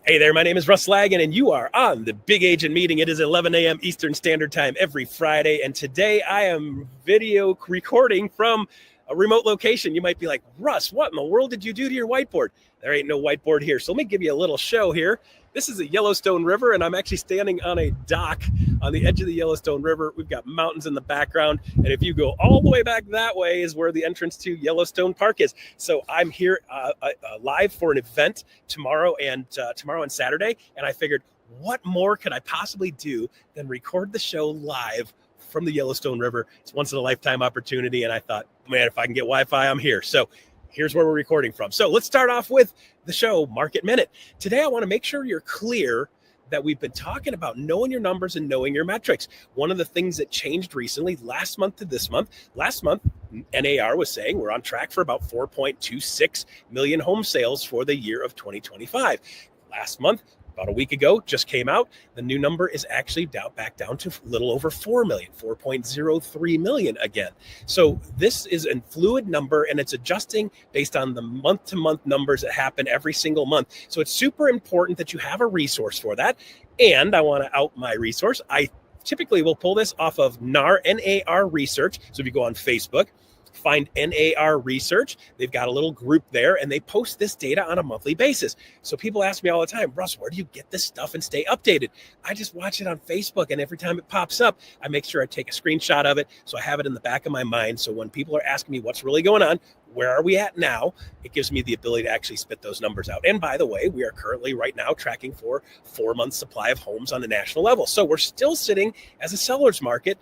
Hey there, my name is Russ Lagan, and you are on the Big Agent Meeting. It is 11 a.m. Eastern Standard Time every Friday, and today I am video recording from a remote location. You might be like, Russ, what in the world did you do to your whiteboard? There ain't no whiteboard here, so let me give you a little show here. This is the Yellowstone River, and I'm actually standing on a dock on the edge of the Yellowstone River. We've got mountains in the background, and if you go all the way back that way is where the entrance to Yellowstone Park is. So I'm here live for an event tomorrow and Saturday, and I figured, what more could I possibly do than record the show live from the Yellowstone River? It's once in a lifetime opportunity, and I thought, man, if I can get Wi-Fi, I'm here. So here's where we're recording from. So let's start off with the show, Market Minute. Today, I want to make sure you're clear that we've been talking about knowing your numbers and knowing your metrics. One of the things that changed recently, last month to this month, NAR was saying we're on track for about 4.26 million home sales for the year of 2025. Last month, about a week ago, just came out. The new number is actually back down to a little over 4 million, 4.03 million again. So this is a fluid number, and it's adjusting based on the month-to-month numbers that happen every single month. So it's super important that you have a resource for that. And I want to out my resource. I typically will pull this off of NAR Research. So if you go on Facebook, find NAR Research. They've got a little group there, and they post this data on a monthly basis. So people ask me all the time, Russ, where do you get this stuff and stay updated? I just watch it on Facebook, and every time it pops up, I make sure I take a screenshot of it so I have it in the back of my mind. So when people are asking me what's really going on, where are we at now, it gives me the ability to actually spit those numbers out. And by the way, we are currently right now tracking for 4 months supply of homes on the national level. So we're still sitting as a seller's market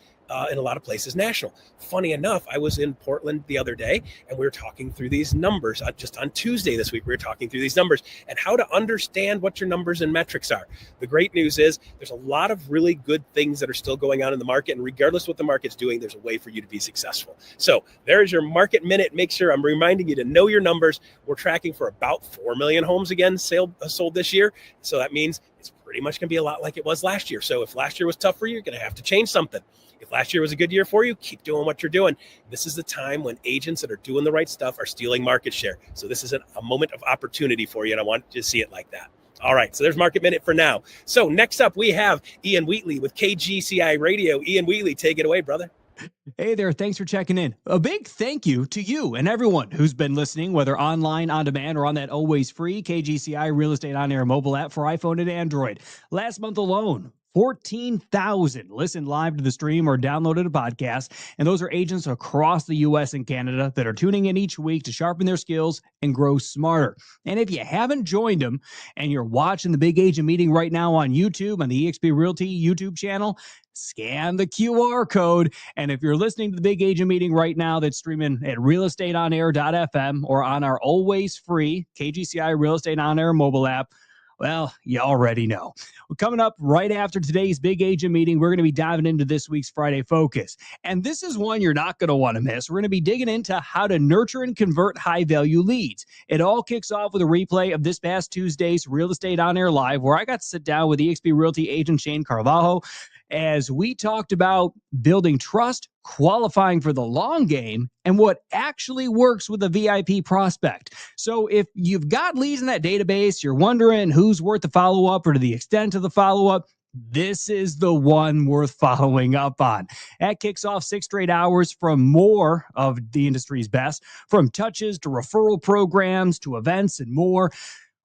in a lot of places national. Funny enough, I was in Portland the other day, and we were talking through these numbers. Just on Tuesday this week, we were talking through these numbers and how to understand what your numbers and metrics are. The great news is there's a lot of really good things that are still going on in the market, and regardless what the market's doing, there's a way for you to be successful. So there's your Market Minute. Make sure I'm reminding you to know your numbers. We're tracking for about 4 million homes again sold this year. So that means it's pretty much going to be a lot like it was last year. So if last year was tough for you, you're going to have to change something. If last year was a good year for you, keep doing what you're doing. This is the time when agents that are doing the right stuff are stealing market share. So this is a moment of opportunity for you, and I want you to see it like that. All right, so there's Market Minute for now. So next up, we have Ian Wheatley with KGCI Radio. Ian Wheatley, take it away, brother. Hey there, thanks for checking in. A big thank you to you and everyone who's been listening, whether online, on demand, or on that always free KGCI Real Estate On Air mobile app for iPhone and Android. Last month alone, 14,000 listened live to the stream or downloaded a podcast, and those are agents across the U.S. and Canada that are tuning in each week to sharpen their skills and grow smarter. And if you haven't joined them and you're watching the Big Agent Meeting right now on YouTube, on the eXp Realty YouTube channel, scan the QR code. And if you're listening to the Big Agent Meeting right now, that's streaming at realestateonair.fm or on our always free KGCI Real Estate On Air mobile app, well, you already know. Well, coming up right after today's Big Agent Meeting, we're going to be diving into this week's Friday Focus. And this is one you're not going to want to miss. We're going to be digging into how to nurture and convert high-value leads. It all kicks off with a replay of this past Tuesday's Real Estate On Air Live, where I got to sit down with eXp Realty agent Shane Carvalho as we talked about building trust, qualifying for the long game, and what actually works with a VIP prospect. So if you've got leads in that database, you're wondering who's worth the follow-up or to the extent of the follow-up, this is the one worth following up on. That kicks off 6 straight hours from more of the industry's best, from touches to referral programs to events and more.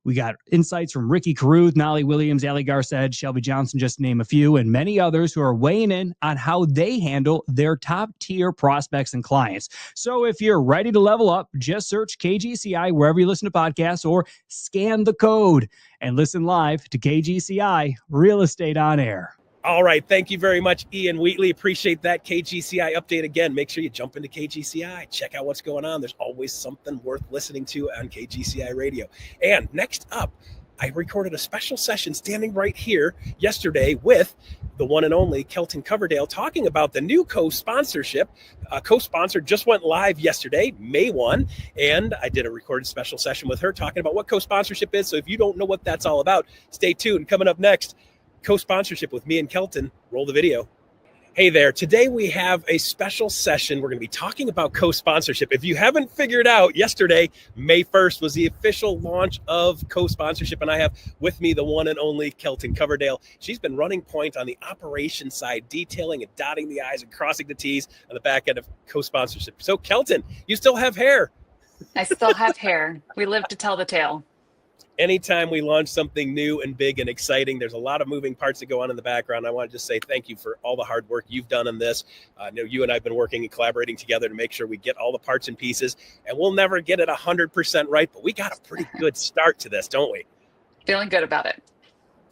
We got insights from Ricky Caruth, Nolly Williams, Ali Garced, Shelby Johnson, just to name a few, and many others who are weighing in on how they handle their top-tier prospects and clients. So if you're ready to level up, just search KGCI wherever you listen to podcasts or scan the code and listen live to KGCI Real Estate On Air. All right. Thank you very much, Ian Wheatley. Appreciate that KGCI update again. Make sure you jump into KGCI. Check out what's going on. There's always something worth listening to on KGCI Radio. And next up, I recorded a special session standing right here yesterday with the one and only Kelton Coverdale talking about the new co-sponsorship. Co-sponsor just went live yesterday, May 1, and I did a recorded special session with her talking about what co-sponsorship is. So if you don't know what that's all about, stay tuned. Coming up next, co-sponsorship with me and Kelton. Roll the video. Hey there. Today we have a special session. We're going to be talking about co-sponsorship. If you haven't figured out, yesterday, May 1st, was the official launch of co-sponsorship, and I have with me the one and only Kelton Coverdale. She's been running point on the operations side, detailing and dotting the I's and crossing the T's on the back end of co-sponsorship. So, Kelton, you still have hair. I still have hair. We live to tell the tale. Anytime we launch something new and big and exciting, there's a lot of moving parts that go on in the background. I want to just say thank you for all the hard work you've done on this. I know you and I have been working and collaborating together to make sure we get all the parts and pieces, and we'll never get it 100% right, but we got a pretty good start to this, don't we? Feeling good about it.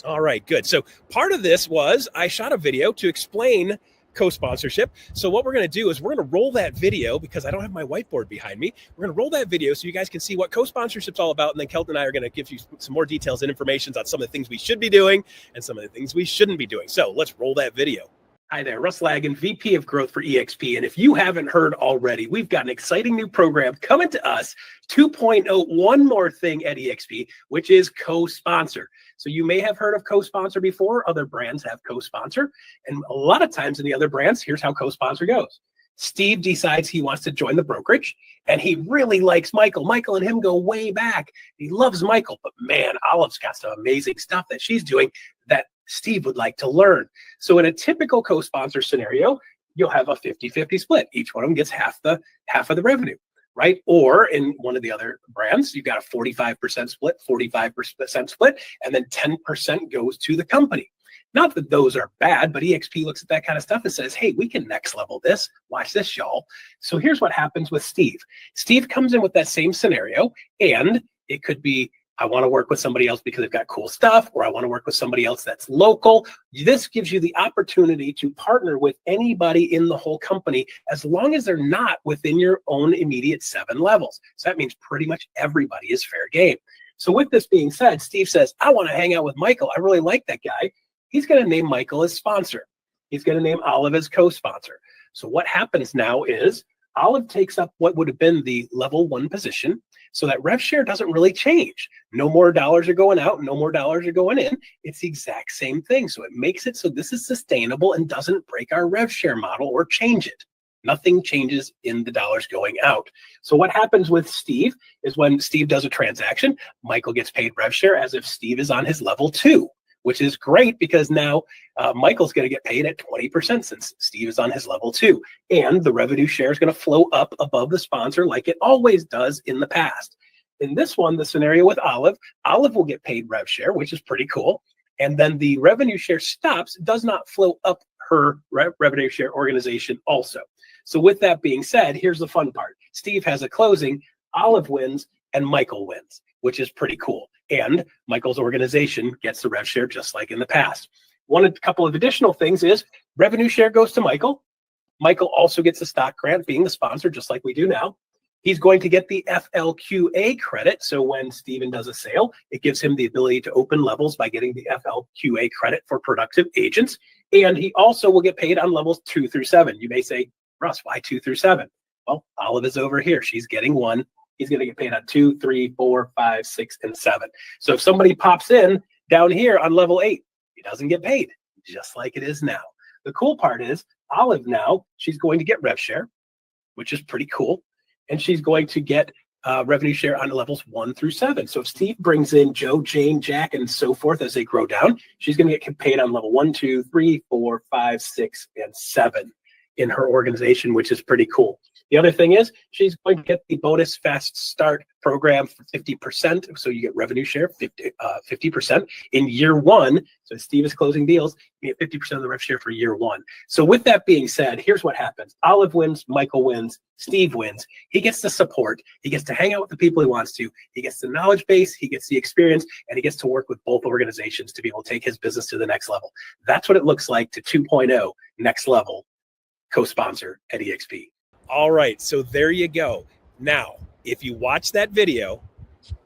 All right, good. So part of this was I shot a video to explain co-sponsorship. So what we're going to do is we're going to roll that video, because I don't have my whiteboard behind me. We're going to roll that video so you guys can see what co-sponsorship's all about. And then Kelton and I are going to give you some more details and information on some of the things we should be doing and some of the things we shouldn't be doing. So let's roll that video. Hi there, Russ Lagan, VP of Growth for EXP. And if you haven't heard already, we've got an exciting new program coming to us, 2.0, one more thing at EXP, which is co-sponsor. So you may have heard of co-sponsor before. Other brands have co-sponsor. And a lot of times in the other brands, here's how co-sponsor goes. Steve decides he wants to join the brokerage, and he really likes Michael. Michael and him go way back. He loves Michael, but man, Olive's got some amazing stuff that she's doing that Steve would like to learn. So in a typical co-sponsor scenario, you'll have a 50-50 split. Each one of them gets half of the revenue, right? Or in one of the other brands, you've got a 45% split, 45% split, and then 10% goes to the company. Not that those are bad, but EXP looks at that kind of stuff and says, hey, we can next level this. Watch this, y'all. So here's what happens with Steve. Steve comes in with that same scenario, and it could be, I want to work with somebody else because they've got cool stuff, or I want to work with somebody else that's local. This gives you the opportunity to partner with anybody in the whole company, as long as they're not within your own immediate 7 levels. So that means pretty much everybody is fair game. So with this being said, Steve says, I want to hang out with Michael. I really like that guy. He's going to name Michael as sponsor. He's going to name Olive as co-sponsor. So what happens now is Olive takes up what would have been the level 1 position. So that rev share doesn't really change. No more dollars are going out, no more dollars are going in. It's the exact same thing. So it makes it so this is sustainable and doesn't break our rev share model or change it. Nothing changes in the dollars going out. So what happens with Steve is when Steve does a transaction, Michael gets paid rev share as if Steve is on his level 2, which is great because now Michael's going to get paid at 20% since Steve is on his level 2. And the revenue share is going to flow up above the sponsor like it always does in the past. In this one, the scenario with Olive will get paid rev share, which is pretty cool. And then the revenue share stops, does not flow up her revenue share organization also. So with that being said, here's the fun part. Steve has a closing, Olive wins, and Michael wins, which is pretty cool. And Michael's organization gets the rev share just like in the past. A couple of additional things is revenue share goes to Michael. Michael also gets a stock grant being the sponsor, just like we do now. He's going to get the FLQA credit. So when Steven does a sale, it gives him the ability to open levels by getting the FLQA credit for productive agents. And he also will get paid on levels 2 through 7. You may say, Russ, why 2 through 7? Well, Olive is over here. She's getting 1. He's going to get paid on 2, 3, 4, 5, 6, and 7. So if somebody pops in down here on level 8, he doesn't get paid, just like it is now. The cool part is Olive now, she's going to get rev share, which is pretty cool. And she's going to get revenue share on levels 1 through 7. So if Steve brings in Joe, Jane, Jack, and so forth as they grow down, she's going to get paid on level 1, 2, 3, 4, 5, 6, and 7 in her organization, which is pretty cool. The other thing is she's going to get the bonus fast start program for 50%. So you get revenue share 50% in year 1. So Steve is closing deals, you get 50% of the rev share for year 1. So with that being said, here's what happens. Olive wins, Michael wins, Steve wins. He gets the support. He gets to hang out with the people he wants to. He gets the knowledge base, he gets the experience, and he gets to work with both organizations to be able to take his business to the next level. That's what it looks like to 2.0 next level co-sponsor at EXP. All right, so there you go. Now, if you watch that video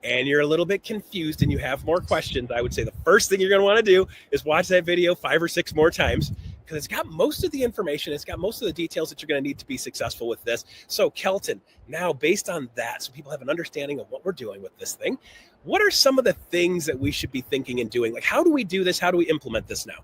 and you're a little bit confused and you have more questions, I would say the first thing you're going to want to do is watch that video 5 or 6 more times, because it's got most of the information, it's got most of the details that you're going to need to be successful with this. So Kelton, now based on that, so people have an understanding of what we're doing with this thing, what are some of the things that we should be thinking and doing? Like, how do we do this? How do we implement this now?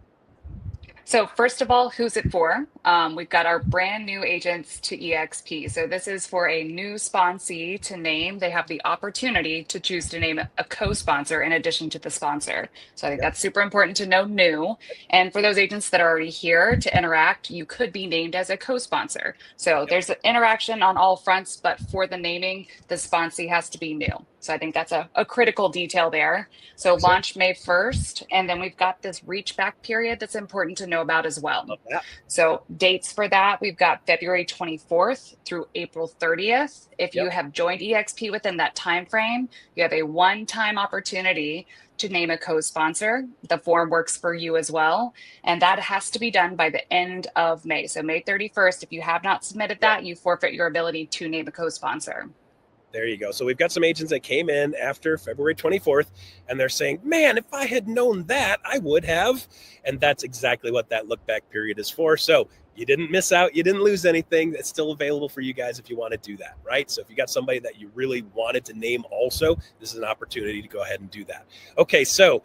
So first of all, who's it for? We've got our brand new agents to EXP. So this is for a new sponsee to name. They have the opportunity to choose to name a co-sponsor in addition to the sponsor. So I think Yep. that's super important to know new. And for those agents that are already here to interact, you could be named as a co-sponsor. So there's an interaction on all fronts, but for the naming, the sponsee has to be new. So I think that's a critical detail there. So Excellent. launch May 1st, and then we've got this reach back period that's important to know about as well. Love that. So dates for that, we've got February 24th through April 30th. If you Yep. have joined EXP within that time frame, you have a one-time opportunity to name a co-sponsor. The form works for you as well. And that has to be done by the end of May. So May 31st, if you have not submitted that, you forfeit your ability to name a co-sponsor. There you go. So we've got some agents that came in after February 24th, and they're saying, man, if I had known that, I would have. And that's exactly what that look back period is for. So you didn't miss out. You didn't lose anything. It's still available for you guys if you want to do that, right? So if you got somebody that you really wanted to name also, this is an opportunity to go ahead and do that. Okay, so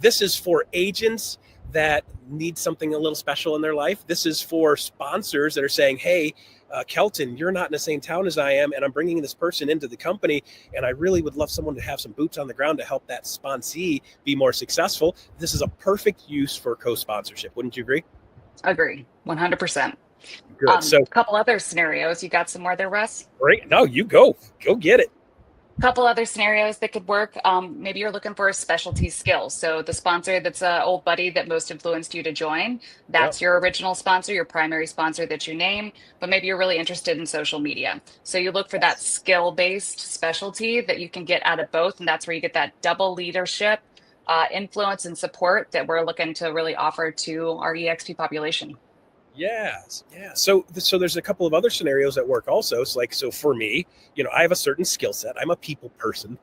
this is for agents that need something a little special in their life. This is for sponsors that are saying, hey, Kelton, you're not in the same town as I am, and I'm bringing this person into the company, and I really would love someone to have some boots on the ground to help that sponsee be more successful. This is a perfect use for co-sponsorship. Wouldn't you agree? Agree, 100%. Good. So a couple other scenarios. You got some more there, Russ? great. No, you go get it. Couple other scenarios that could work. Maybe you're looking for a specialty skill. So the sponsor that's an old buddy that most influenced you to join, that's your original sponsor, your primary sponsor that you name, but maybe you're really interested in social media. So you look for that skill-based specialty that you can get out of both. And that's where you get that double leadership, influence and support that we're looking to really offer to our EXP population. Yes. Yeah. So there's a couple of other scenarios that work also. So for me, I have a certain skill set. I'm a people person,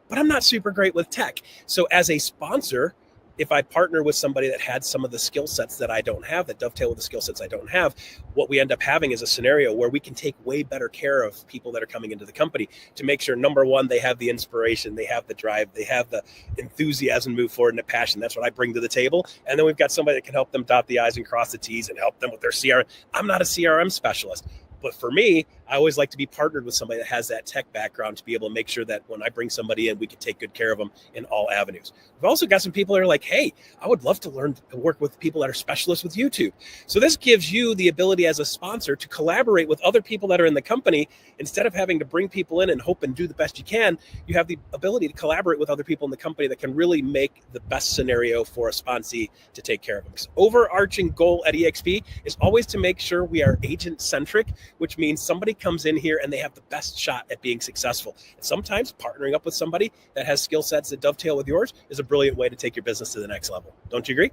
but I'm not super great with tech. So as a sponsor, if I partner with somebody that had some of the skill sets that I don't have, that dovetail with the skill sets I don't have, what we end up having is a scenario where we can take way better care of people that are coming into the company to make sure, number one, they have the inspiration, they have the drive, they have the enthusiasm, move forward, and the passion. That's what I bring to the table. And then we've got somebody that can help them dot the I's and cross the T's and help them with their CRM. I'm not a CRM specialist. But for me, I always like to be partnered with somebody that has that tech background to be able to make sure that when I bring somebody in, we can take good care of them in all avenues. We've also got some people that are like, hey, I would love to learn to work with people that are specialists with YouTube. So this gives you the ability as a sponsor to collaborate with other people that are in the company. Instead of having to bring people in and hope and do the best you can, you have the ability to collaborate with other people in the company that can really make the best scenario for a sponsee to take care of them. Because overarching goal at EXP is always to make sure we are agent-centric, which means somebody comes in here and they have the best shot at being successful. And sometimes partnering up with somebody that has skill sets that dovetail with yours is a brilliant way to take your business to the next level. Don't you agree?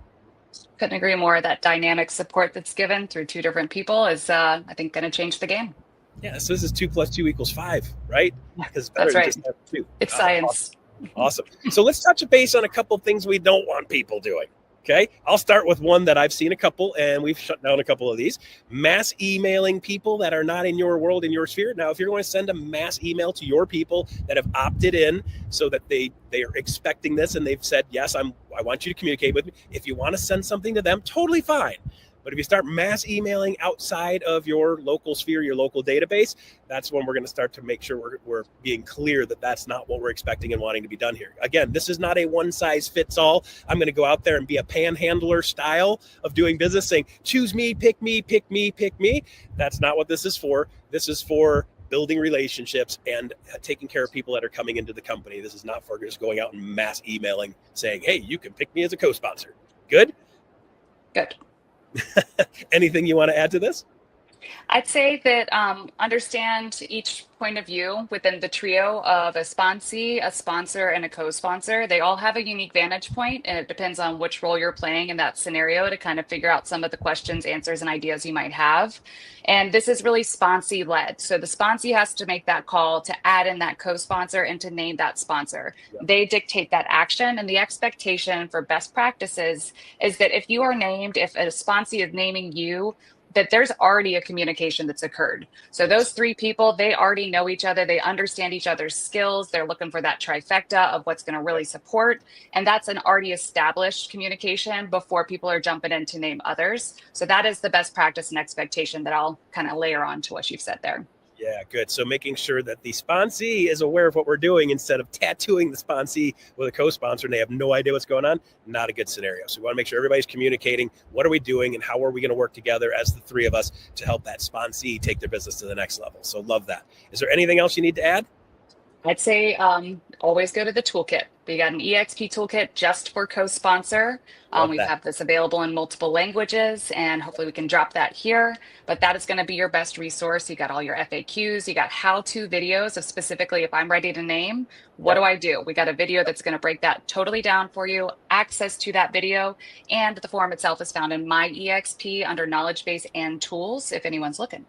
Couldn't agree more. That dynamic support that's given through two different people is, I think, going to change the game. Yeah, so this is 2 + 2 = 5, right? Because that's right. Just have two. It's science. Awesome. So let's touch base on a couple of things we don't want people doing. Okay, I'll start with one that I've seen a couple, and we've shut down a couple of these. Mass emailing people that are not in your world, in your sphere. Now, if you're going to send a mass email to your people that have opted in so that they are expecting this and they've said, yes, I want you to communicate with me. If you want to send something to them, totally fine. But if you start mass emailing outside of your local sphere, your local database, that's when we're going to start to make sure we're being clear that that's not what we're expecting and wanting to be done here. Again, this is not a one size fits all. I'm going to go out there and be a panhandler style of doing business saying, choose me, pick me, pick me, pick me. That's not what this is for. This is for building relationships and taking care of people that are coming into the company. This is not for just going out and mass emailing saying, hey, you can pick me as a co-sponsor. Good? Good. Anything you want to add to this? I'd say that understand each point of view within the trio of a sponsee, a sponsor, and a co-sponsor. They all have a unique vantage point, and it depends on which role you're playing in that scenario to kind of figure out some of the questions, answers, and ideas you might have. And this is really sponsee-led. So the sponsee has to make that call to add in that co-sponsor and to name that sponsor. Yeah. They dictate that action, and the expectation for best practices is that if you are named, if a sponsee is naming you, that there's already a communication that's occurred. So those three people, they already know each other. They understand each other's skills. They're looking for that trifecta of what's going to really support. And that's an already established communication before people are jumping in to name others. So that is the best practice and expectation that I'll kind of layer on to what you've said there. Yeah, good. So making sure that the sponsee is aware of what we're doing instead of tattooing the sponsee with a co-sponsor and they have no idea what's going on, not a good scenario. So we want to make sure everybody's communicating what are we doing and how are we going to work together as the three of us to help that sponsee take their business to the next level. So love that. Is there anything else you need to add? I'd say always go to the toolkit. We got an EXP toolkit just for co-sponsor. We have this available in multiple languages, and hopefully we can drop that here. But that is going to be your best resource. You got all your FAQs. You got how-to videos of specifically if I'm ready to name, what do I do? We got a video that's going to break that totally down for you. Access to that video, and the form itself is found in my EXP under Knowledge Base and Tools if anyone's looking.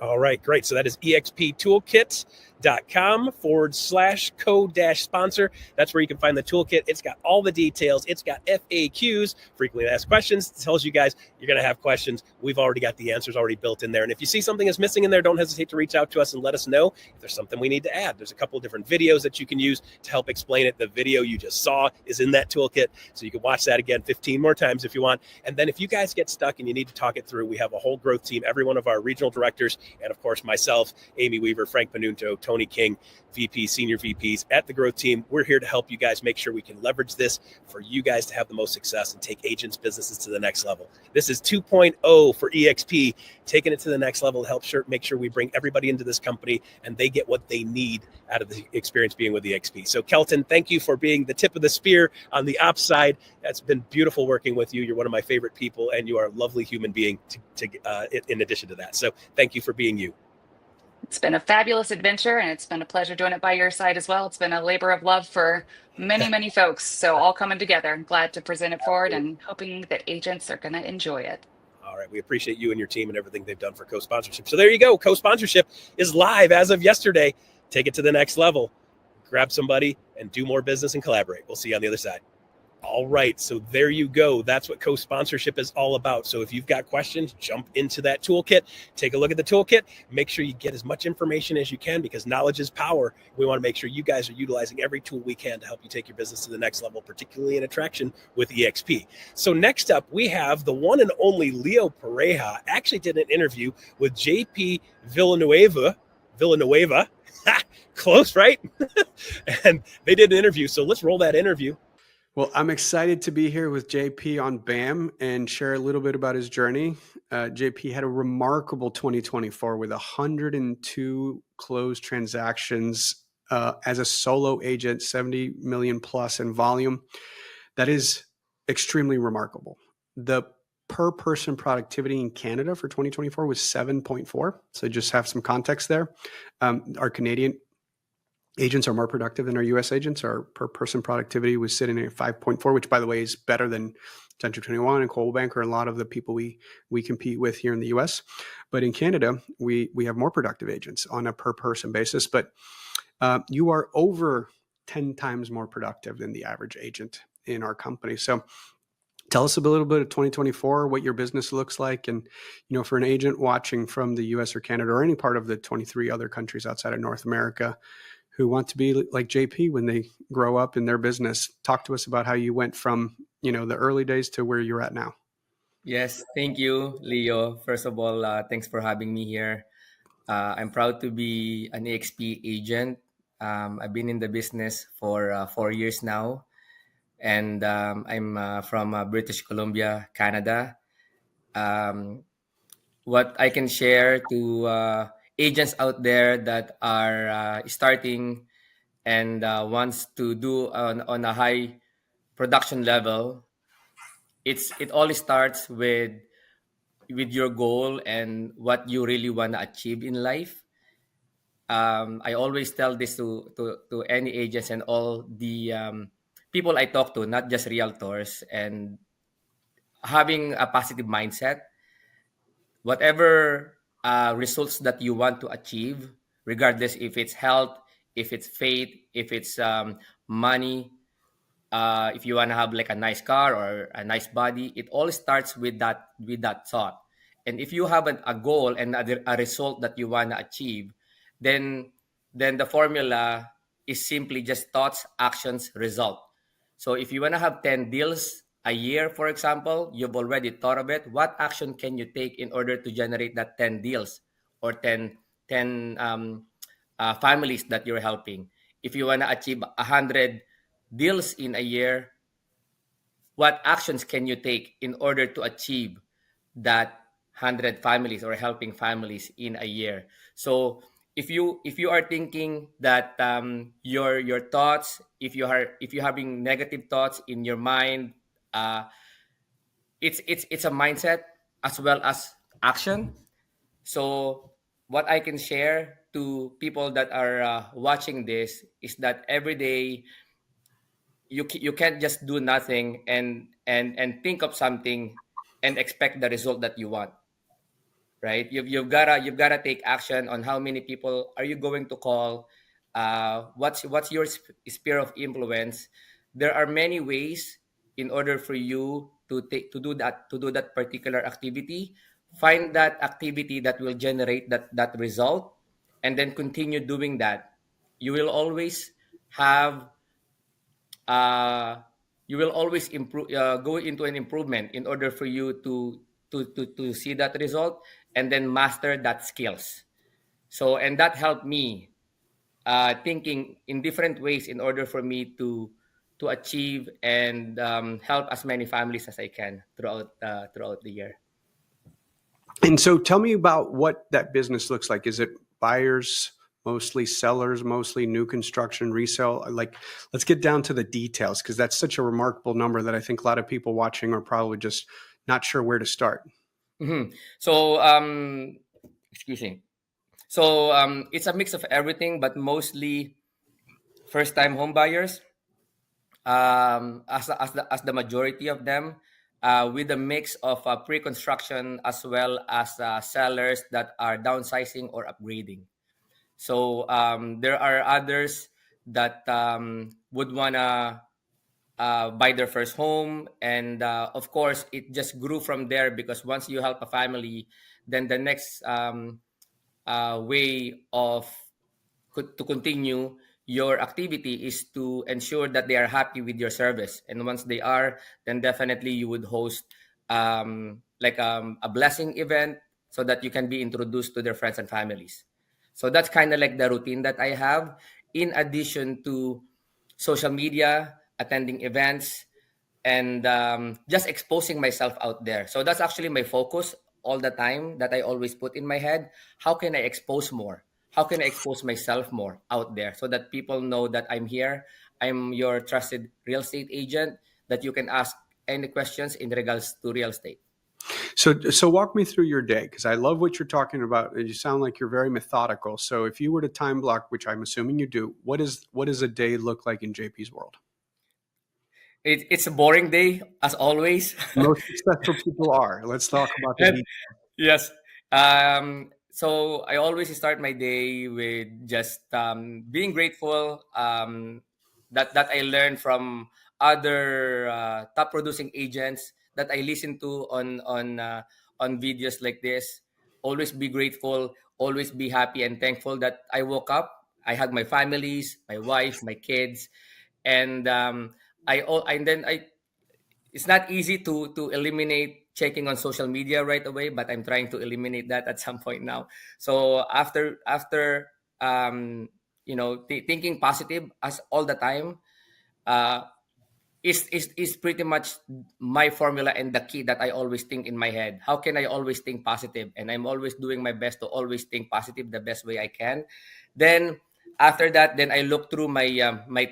All right, great. So that is exptoolkit.com/co-sponsor. That's where you can find the toolkit. It's got all the details. It's got FAQs, frequently asked questions. It tells you guys you're going to have questions. We've already got the answers already built in there. And if you see something is missing in there, don't hesitate to reach out to us and let us know if there's something we need to add. There's a couple of different videos that you can use to help explain it. The video you just saw is in that toolkit, so you can watch that again 15 more times if you want. And then if you guys get stuck and you need to talk it through, we have a whole growth team, every one of our regional directors, and of course myself, Amy Weaver, Frank Panunto, Tony King, VP, senior VPs at the growth team. We're here to help you guys make sure we can leverage this for you guys to have the most success and take agents' businesses to the next level. This is 2.0 for EXP, taking it to the next level to help make sure we bring everybody into this company and they get what they need out of the experience being with EXP. So Kelton, thank you for being the tip of the spear on the ops side. That's been beautiful working with you. You're one of my favorite people and you are a lovely human being in addition to that. So thank you for being you. It's been a fabulous adventure, and it's been a pleasure doing it by your side as well. It's been a labor of love for many, many folks. So all coming together. I'm glad to present it forward and hoping that agents are going to enjoy it. All right. We appreciate you and your team and everything they've done for co-sponsorship. So there you go. Co-sponsorship is live as of yesterday. Take it to the next level. Grab somebody and do more business and collaborate. We'll see you on the other side. All right, so there you go. That's what co-sponsorship is all about. So if you've got questions, jump into that toolkit. Take a look at the toolkit. Make sure you get as much information as you can because knowledge is power. We want to make sure you guys are utilizing every tool we can to help you take your business to the next level, particularly in attraction with EXP. So next up, we have the one and only Leo Pareja. Actually did an interview with JP Villanueva. Close, right? And they did an interview. So let's roll that interview. Well, I'm excited to be here with JP on BAM and share a little bit about his journey. JP had a remarkable 2024 with 102 closed transactions as a solo agent, 70 million plus in volume. That is extremely remarkable. The per person productivity in Canada for 2024 was 7.4. So just have some context there. Our Canadian agents are more productive than our U.S. agents. Our per person productivity was sitting at 5.4, which, by the way, is better than Century 21 and Coldwell Banker, a lot of the people we compete with here in the U.S. But in Canada, we have more productive agents on a per person basis. But you are over 10 times more productive than the average agent in our company. So tell us a little bit of 2024, what your business looks like. And, for an agent watching from the U.S. or Canada or any part of the 23 other countries outside of North America, who want to be like JP when they grow up in their business. Talk to us about how you went from, the early days to where you're at now. Yes, thank you, Leo. First of all, thanks for having me here. I'm proud to be an EXP agent. I've been in the business for 4 years now, and I'm from British Columbia, Canada. What I can share to agents out there that are starting and wants to do on a high production level, it all starts with your goal and what you really want to achieve in life. I always tell this to any agents and all the people I talk to, not just realtors, and having a positive mindset. Whatever results that you want to achieve, regardless if it's health, if it's faith, if it's money, if you want to have like a nice car or a nice body, it all starts with that thought. And if you have a goal and a result that you want to achieve, then the formula is simply just thoughts, actions, result. So if you want to have 10 deals a year, for example, you've already thought of it. What action can you take in order to generate that 10 deals or 10 families that you're helping? If you want to achieve 100 deals in a year, what actions can you take in order to achieve that 100 families or helping families in a year? So if you are thinking that your thoughts, if you're having negative thoughts in your mind, uh, it's a mindset as well as action. So what I can share to people that are watching this is that every day you can't just do nothing and think of something and expect the result that you want, right? You've gotta take action on how many people are you going to call, what's your sphere of influence. There are many ways in order for you to do that particular activity. Find that activity that will generate that result, and then continue doing that. You will always have uh, you will always improve, go into an improvement in order for you to see that result and then master that skills. So, and that helped me thinking in different ways in order for me to achieve and help as many families as I can throughout the year. And so tell me about what that business looks like. Is it buyers, mostly sellers, mostly new construction, resale? Like, let's get down to the details, because that's such a remarkable number that I think a lot of people watching are probably just not sure where to start. So, excuse me. So, it's a mix of everything, but mostly first-time home buyers, as the majority of them, with a mix of pre-construction as well as sellers that are downsizing or upgrading. So there are others that would wanna buy their first home, and of course, it just grew from there because once you help a family, then the next way of to continue your activity is to ensure that they are happy with your service. And once they are, then definitely you would host like a blessing event so that you can be introduced to their friends and families. So that's kind of like the routine that I have, in addition to social media, attending events, and just exposing myself out there. So that's actually my focus all the time that I always put in my head. How can I expose more? How can I expose myself more out there so that people know that I'm here? I'm your trusted real estate agent that you can ask any questions in regards to real estate. So walk me through your day, because I love what you're talking about. You sound like you're very methodical. So if you were to time block, which I'm assuming you do, what does a day look like in JP's world? It's a boring day as always. Most successful people are. Let's talk about the And details. yes. So I always start my day with just being grateful that I learned from other top producing agents that I listen to on videos like this. Always be grateful. Always be happy and thankful that I woke up. I had my families, my wife, my kids, and and then it's not easy to eliminate checking on social media right away, but I'm trying to eliminate that at some point now. So after thinking positive as all the time, uh, is pretty much my formula and the key that I always think in my head. How can I always think positive? And I'm always doing my best to always think positive the best way I can. Then after that, then I look through my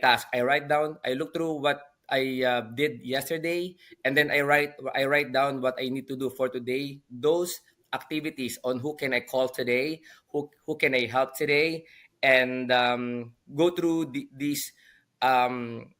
task. I look through what I did yesterday, and then I write down what I need to do for today. Those activities on who can I call today, who can I help today, and go through these um,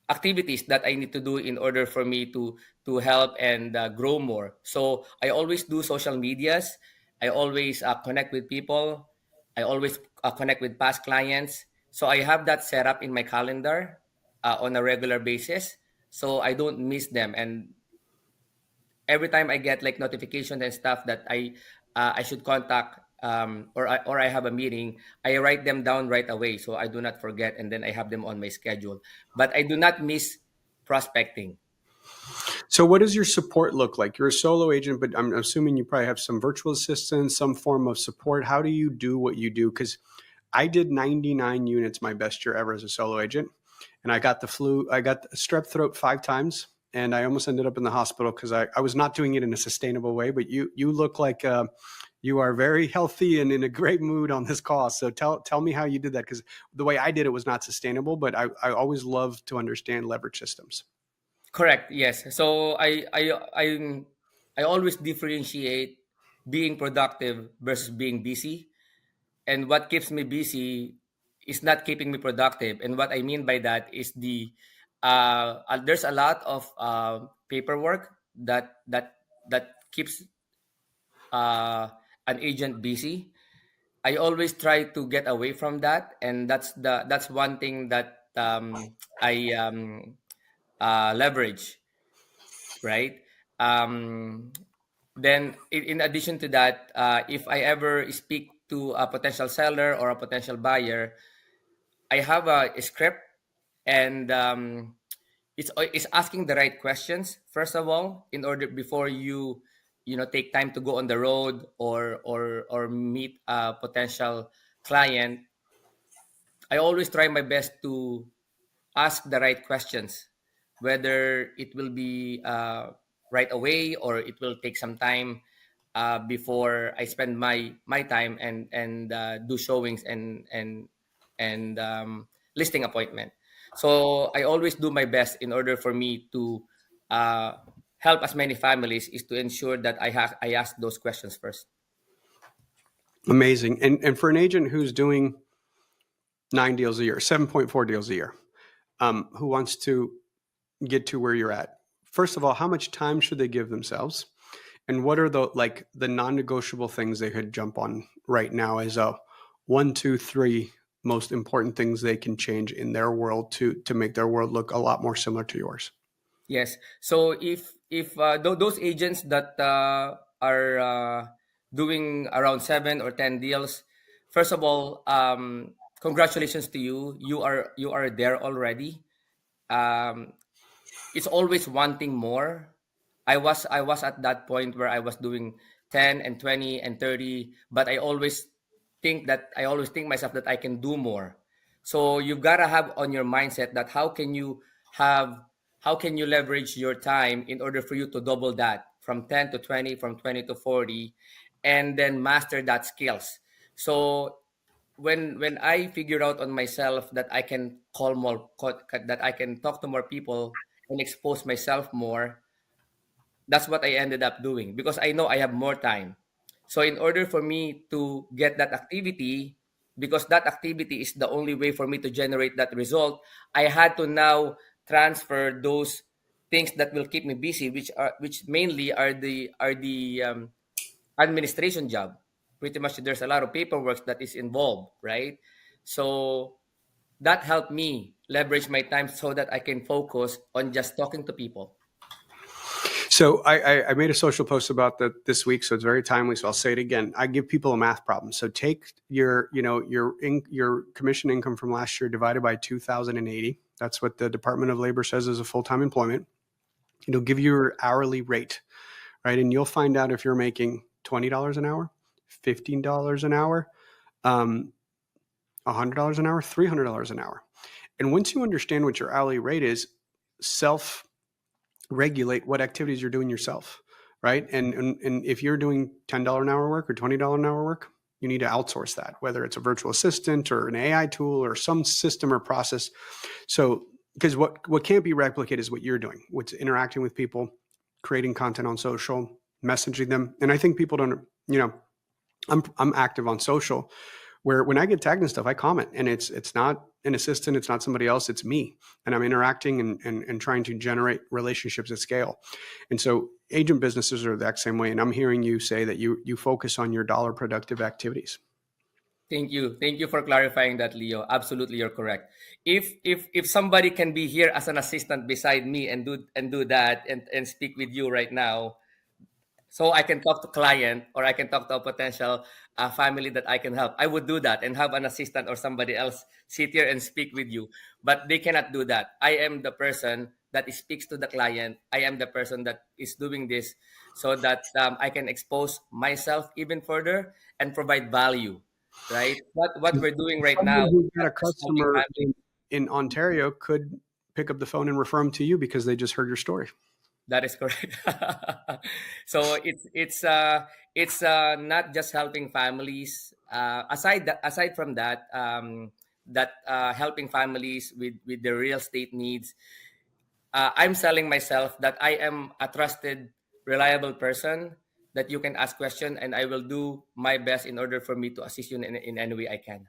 activities that I need to do in order for me to help and grow more. So I always do social medias. I always connect with people. I always connect with past clients. So I have that set up in my calendar on a regular basis, so I don't miss them. And every time I get like notifications and stuff that I should contact or I have a meeting, I write them down right away so I do not forget, and then I have them on my schedule. But I do not miss prospecting. So what does your support look like? You're a solo agent, but I'm assuming you probably have some virtual assistants, some form of support. How do you do what you do? Because I did 99 units my best year ever as a solo agent, and I got the flu. I got strep throat 5 times, and I almost ended up in the hospital because I was not doing it in a sustainable way. But you look like you are very healthy and in a great mood on this call. So tell me how you did that, because the way I did it was not sustainable. But I always love to understand leverage systems. Correct. Yes. So I always differentiate being productive versus being busy. And what keeps me busy is not keeping me productive. And what I mean by that is there's a lot of paperwork that keeps an agent busy. I always try to get away from that, and that's one thing that I leverage, right? Um, then, in addition to that, if I ever speak to a potential seller or a potential buyer, I have a script, and it's asking the right questions first of all, in order before you take time to go on the road or meet a potential client. I always try my best to ask the right questions, whether it will be right away or it will take some time before I spend my time and do showings and listing appointment. So I always do my best in order for me to uh, help as many families, is to ensure that I ask those questions first. Amazing. And for an agent who's doing 9 deals a year, 7.4 deals a year, who wants to get to where you're at, first of all, how much time should they give themselves? And what are the non-negotiable things they could jump on right now as a 1, 2, 3 most important things they can change in their world to make their world look a lot more similar to yours? Yes. So if those agents that are doing around 7 or 10 deals, first of all, congratulations to you. You are there already. Um, it's always wanting more. I was at that point where I was doing 10 and 20 and 30, but I always think myself that I can do more. So you've got to have on your mindset that have how can you leverage your time in order for you to double that from 10 to 20, from 20 to 40, and then master that skills. So when I figured out on myself that I can that I can talk to more people and expose myself more, that's what I ended up doing because I know I have more time. So in order for me to get that activity, because that activity is the only way for me to generate that result, I had to now transfer those things that will keep me busy, which mainly are the administration job. Pretty much, there's a lot of paperwork that is involved, right? So that helped me leverage my time so that I can focus on just talking to people. So I made a social post about that this week, so it's very timely. So I'll say it again. I give people a math problem. So take your commission income from last year divided by 2,080. That's what the Department of Labor says is a full-time employment. It'll give you your hourly rate, right? And you'll find out if you're making $20 an hour, $15 an hour, $100 an hour, $300 an hour. And once you understand what your hourly rate is, self-regulate what activities you're doing yourself, right? And if you're doing $10 an hour work or $20 an hour work, you need to outsource that, whether it's a virtual assistant or an AI tool or some system or process. So, because what can't be replicated is what you're doing, what's interacting with people, creating content on social, messaging them. And I think people don't, I'm active on social, where when I get tagged and stuff, I comment, and it's not an assistant, it's not somebody else, it's me, and I'm interacting and trying to generate relationships at scale. And so agent businesses are the exact same way. And I'm hearing you say that you focus on your dollar productive activities. Thank you for clarifying that, Leo. Absolutely, you're correct. If somebody can be here as an assistant beside me and do that and speak with you right now, so I can talk to client, or I can talk to a potential family that I can help. I would do that and have an assistant or somebody else sit here and speak with you. But they cannot do that. I am the person that speaks to the client. I am the person that is doing this so that I can expose myself even further and provide value, right? What we're doing right now Someone is who's got not a just helping customer families. in Ontario could pick up the phone and refer them to you because they just heard your story. That is correct. So it's not just helping families. Aside from that, helping families with their real estate needs, I'm selling myself that I am a trusted, reliable person that you can ask questions, and I will do my best in order for me to assist you in any way I can.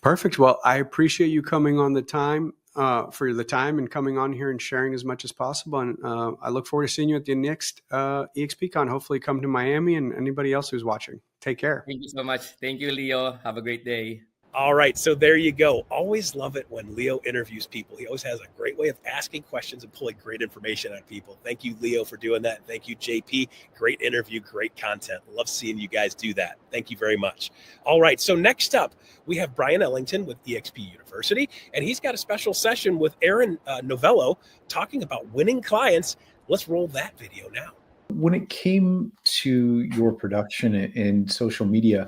Perfect. Well, I appreciate you coming on the time and coming on here and sharing as much as possible. And I look forward to seeing you at the next EXPCon. Hopefully come to Miami, and anybody else who's watching. Take care. Thank you so much. Thank you, Leo. Have a great day. All right, so there you go. Always love it when Leo interviews people. He always has a great way of asking questions and pulling great information out of people. Thank you, Leo, for doing that. Thank you, JP. Great interview, great content. Love seeing you guys do that. Thank you very much. All right, so next up, we have Brian Ellington with eXp University, and he's got a special session with Aaron Novello talking about winning clients. Let's roll that video now. When it came to your production in social media,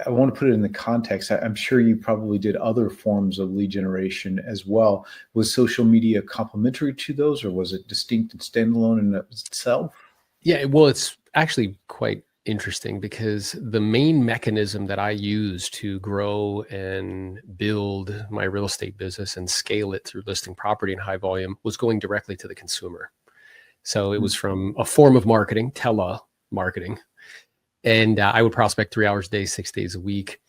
I want to put it in the context. I'm sure you probably did other forms of lead generation as well. Was social media complementary to those, or was it distinct and standalone in itself? Yeah, well, it's actually quite interesting because the main mechanism that I use to grow and build my real estate business and scale it through listing property in high volume was going directly to the consumer. So it was from a form of marketing, telemarketing. And I would prospect 3 hours a day, 6 days a week.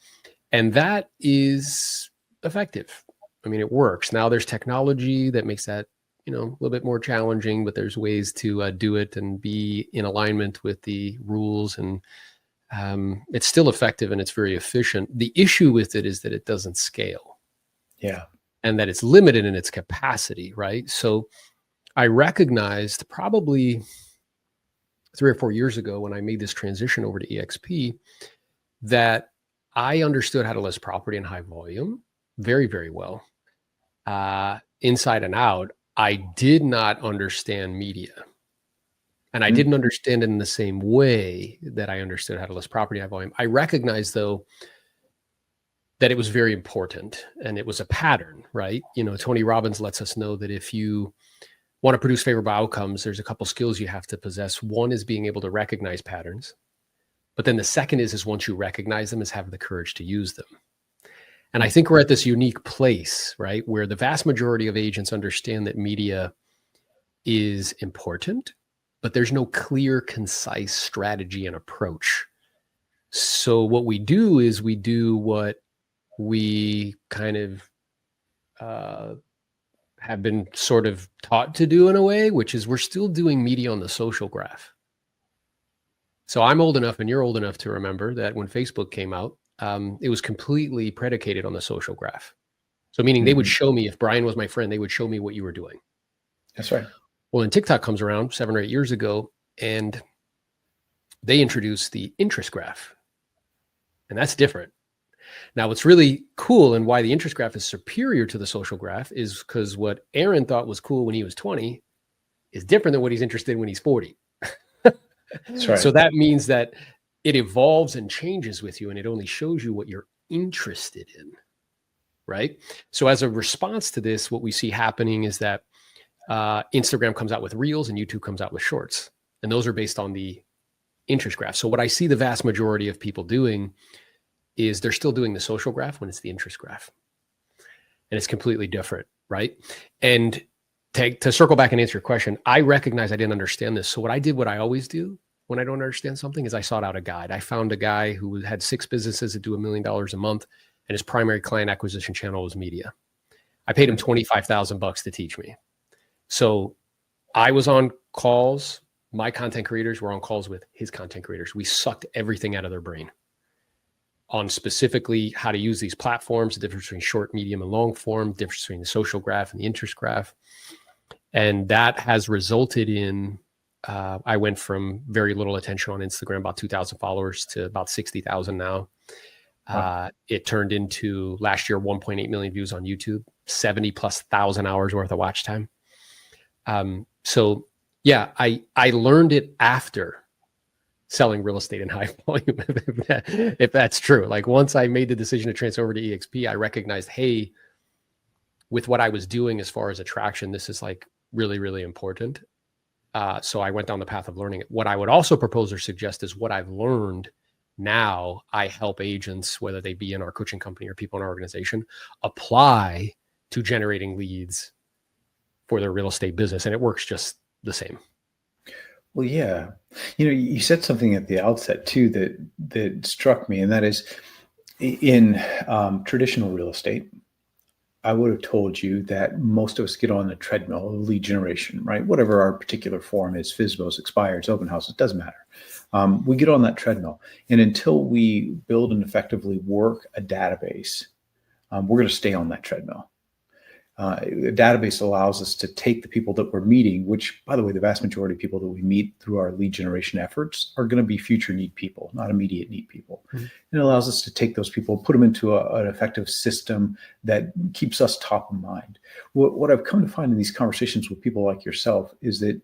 And that is effective. I mean, it works. Now there's technology that makes that, a little bit more challenging, but there's ways to do it and be in alignment with the rules. And it's still effective and it's very efficient. The issue with it is that it doesn't scale. Yeah. And that it's limited in its capacity, right? So I recognized probably 3 or 4 years ago when I made this transition over to EXP that I understood how to list property in high volume very, very well, inside and out. I did not understand media, and I didn't understand it in the same way that I understood how to list property in high volume. I recognized, though, that it was very important and it was a pattern, right? Tony Robbins lets us know that if you want to produce favorable outcomes, there's a couple skills you have to possess. One is being able to recognize patterns. But then the second is once you recognize them, is have the courage to use them. And I think we're at this unique place, right, where the vast majority of agents understand that media is important, but there's no clear, concise strategy and approach. So what we do is we do what we kind of have been sort of taught to do in a way, which is we're still doing media on the social graph. So I'm old enough and you're old enough to remember that when Facebook came out, it was completely predicated on the social graph. So meaning they would show me, if Brian was my friend, they would show me what you were doing. That's right. Well, then TikTok comes around 7 or 8 years ago and they introduced the interest graph. And that's different. Now, what's really cool and why the interest graph is superior to the social graph is because what Aaron thought was cool when he was 20 is different than what he's interested in when he's 40. That's right. So that means that it evolves and changes with you, and it only shows you what you're interested in, right? So as a response to this, what we see happening is that Instagram comes out with Reels and YouTube comes out with Shorts. And those are based on the interest graph. So what I see the vast majority of people doing is they're still doing the social graph when it's the interest graph. And it's completely different, right? And to circle back and answer your question, I recognize I didn't understand this. So what I always do when I don't understand something is I sought out a guide. I found a guy who had 6 businesses that do $1 million a month, and his primary client acquisition channel was media. I paid him $25,000 to teach me. So I was on calls. My content creators were on calls with his content creators. We sucked everything out of their brain on specifically how to use these platforms, the difference between short, medium, and long form, difference between the social graph and the interest graph. And that has resulted in I went from very little attention on Instagram, about 2,000 followers, to about 60,000 now. Wow. It turned into last year 1.8 million views on YouTube, 70,000+ hours worth of watch time. So yeah, I learned it after selling real estate in high volume, if that's true. Like once I made the decision to transfer over to EXP, I recognized, hey, with what I was doing as far as attraction, this is like really, really important. So I went down the path of learning it. What I would also propose or suggest is what I've learned now, I help agents, whether they be in our coaching company or people in our organization, apply to generating leads for their real estate business. And it works just the same. Well, yeah. You said something at the outset too that struck me, and that is in traditional real estate, I would have told you that most of us get on the treadmill of lead generation, right? Whatever our particular form is, FSBOs, expires, open houses, doesn't matter. We get on that treadmill. And until we build and effectively work a database, we're going to stay on that treadmill. A database allows us to take the people that we're meeting, which, by the way, the vast majority of people that we meet through our lead generation efforts are going to be future need people, not immediate need people. Mm-hmm. And it allows us to take those people, put them into an effective system that keeps us top of mind. What I've come to find in these conversations with people like yourself is that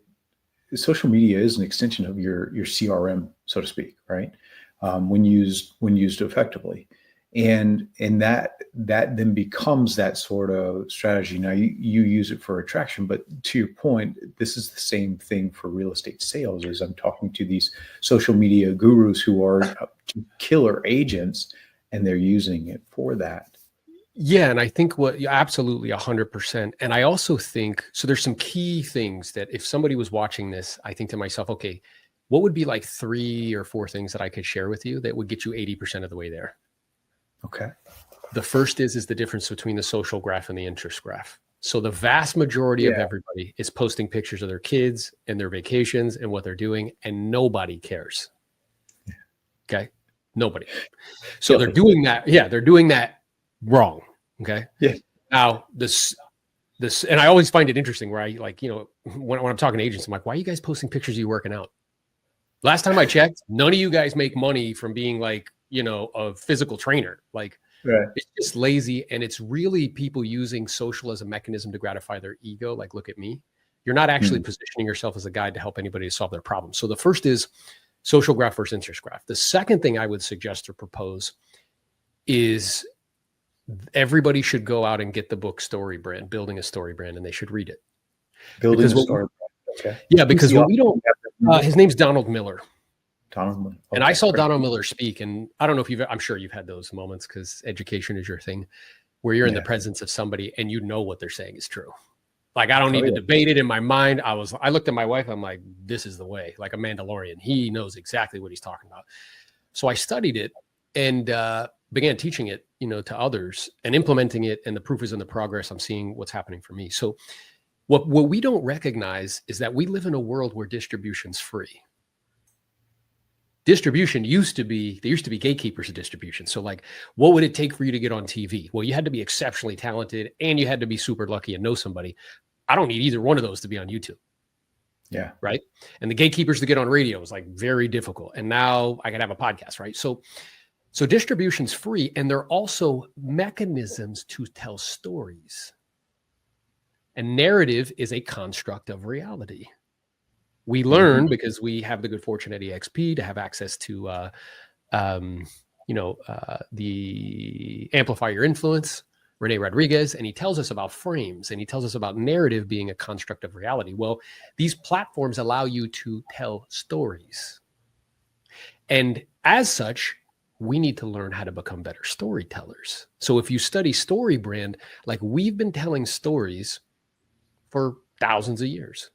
social media is an extension of your CRM, so to speak, right? When used effectively. And that then becomes that sort of strategy. Now you use it for attraction, but to your point, this is the same thing for real estate sales. As I'm talking to these social media gurus who are killer agents, and they're using it for that. Yeah, and I think absolutely 100%. And I also think, so there's some key things that if somebody was watching this, I think to myself, okay, what would be like 3 or 4 things that I could share with you that would get you 80% of the way there? Okay. The first is the difference between the social graph and the interest graph. So the vast majority of everybody is posting pictures of their kids and their vacations and what they're doing, and nobody cares. Okay. Nobody. So they're doing that. Yeah. They're doing that wrong. Okay. Yeah. Now this, and I always find it interesting where I when I'm talking to agents, I'm like, why are you guys posting pictures of you working out? Last time I checked, none of you guys make money from being like, a physical trainer. Like, right. It's just lazy. And it's really people using social as a mechanism to gratify their ego. Like, look at me. You're not actually positioning yourself as a guide to help anybody to solve their problem. So the first is social graph versus interest graph. The second thing I would suggest or propose is everybody should go out and get the book Story Brand, Building a Story Brand, and they should read it. Building a Story Brand. Okay. Yeah, because what we don't, his name's Donald Miller. Okay. And I saw Donald Miller speak, and I don't know if I'm sure you've had those moments because education is your thing, where you're in the presence of somebody and you know what they're saying is true. Like, I don't need to debate it in my mind. I looked at my wife, I'm like, this is the way, like a Mandalorian. He knows exactly what he's talking about. So I studied it and began teaching it, to others and implementing it. And the proof is in the progress. I'm seeing what's happening for me. So what we don't recognize is that we live in a world where distribution's free. Distribution there used to be gatekeepers of distribution. So like, what would it take for you to get on TV? Well, you had to be exceptionally talented and you had to be super lucky and know somebody. I don't need either one of those to be on YouTube. Yeah. Right. And the gatekeepers to get on radio is like very difficult. And now I can have a podcast. Right. So distribution's free. And there are also mechanisms to tell stories. And narrative is a construct of reality. We learn because we have the good fortune at EXP to have access to, the Amplify Your Influence, Rene Rodriguez, and he tells us about frames and he tells us about narrative being a construct of reality. Well, these platforms allow you to tell stories. And as such, we need to learn how to become better storytellers. So if you study Story Brand, like we've been telling stories for thousands of years.